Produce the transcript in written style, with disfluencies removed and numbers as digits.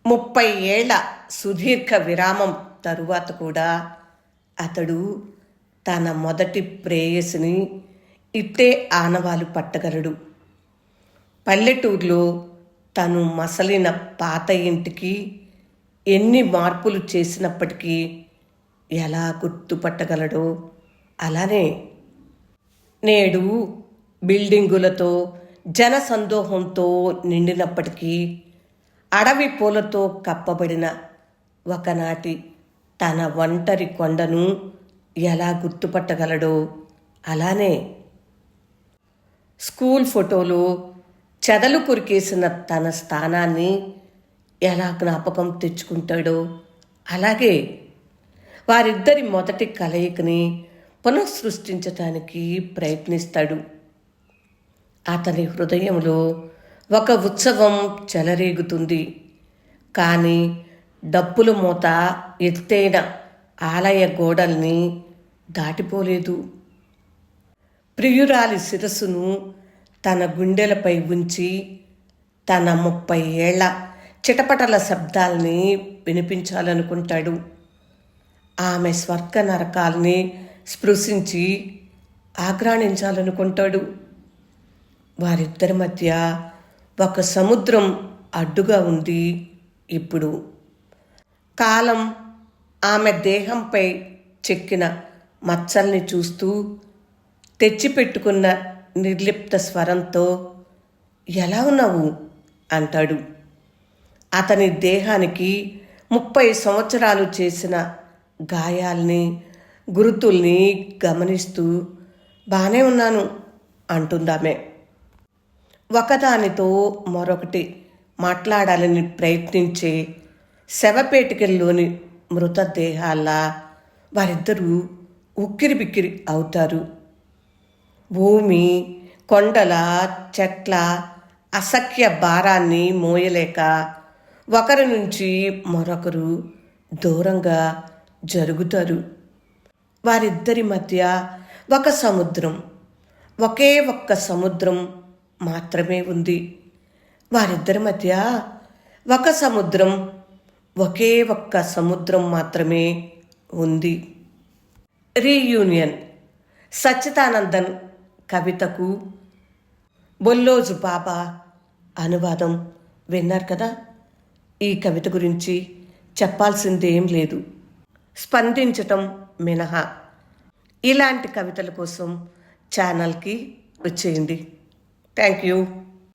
30 ఏళ్ల సుదీర్ఘ విరామం తరువాత కూడా అతడు తన మొదటి ప్రేయసిని ఇట్టే ఆనవాలు పట్టగలడు. పల్లెటూరులో తను మసలిన పాత ఇంటికి ఎన్ని మార్పులు చేసినప్పటికీ ఎలా గుర్తుపట్టగలడో అలానే నేడు బిల్డింగులతో జనసందోహంతో నిండినప్పటికీ అడవి పూలతో కప్పబడిన ఒకనాటి తన ఒంటరి కొండను ఎలా గుర్తుపట్టగలడో అలానే స్కూల్ ఫోటోలో చెదలు కొరికేసిన తన స్థానాన్ని ఎలా జ్ఞాపకం తెచ్చుకుంటాడో అలాగే వారిద్దరి మొదటి కలయికని పునఃసృష్టించటానికి ప్రయత్నిస్తాడు. అతని హృదయంలో ఒక ఉత్సవం చెలరేగుతుంది. కానీ డప్పుల మూత ఎత్తైన ఆలయ గోడల్ని దాటిపోలేదు. ప్రియురాలి శిరస్సును తన గుండెలపై ఉంచి తన 30 ఏళ్ల చిటపటల శబ్దాల్ని వినిపించాలనుకుంటాడు. ఆమె స్వర్గ నరకాల్ని స్పృశించి ఆగ్రాణించాలనుకుంటాడు. వారిద్దరి మధ్య ఒక సముద్రం అడ్డుగా ఉంది. ఇప్పుడు కాలం ఆమె దేహంపై చెక్కిన మచ్చల్ని చూస్తూ తెచ్చిపెట్టుకున్న నిర్లిప్త స్వరంతో ఎలా ఉన్నావు అంటాడు. అతని దేహానికి 30 సంవత్సరాలు చేసిన గాయాల్ని గురుతుల్ని గమనిస్తూ బానే ఉన్నాను అంటుందామె. ఒకదానితో మరొకటి మాట్లాడాలని ప్రయత్నించే శవపేటికల్లోని మృతదేహాల్లా వారిద్దరూ ఉక్కిరిబిక్కిరి అవుతారు. భూమి, కొండల, చెట్ల అసఖ్య భారాన్ని మోయలేక ఒకరి నుంచి మరొకరు దూరంగా జరుగుతారు. వారిద్దరి మధ్య ఒక సముద్రం, ఒకే ఒక్క సముద్రం మాత్రమే ఉంది. వారిద్దరి మధ్య ఒక సముద్రం, ఒకే ఒక్క సముద్రం మాత్రమే ఉంది. రీయూనియన్ సచ్చిదానందన్ కవితకు బొల్లోజు బాబా అనువాదం విన్నారు కదా. ఈ కవిత గురించి చెప్పాల్సిందేం లేదు, స్పందించటం మినహా. ఇలాంటి కవితల కోసం ఛానల్కి వచ్చేయండి. Thank you.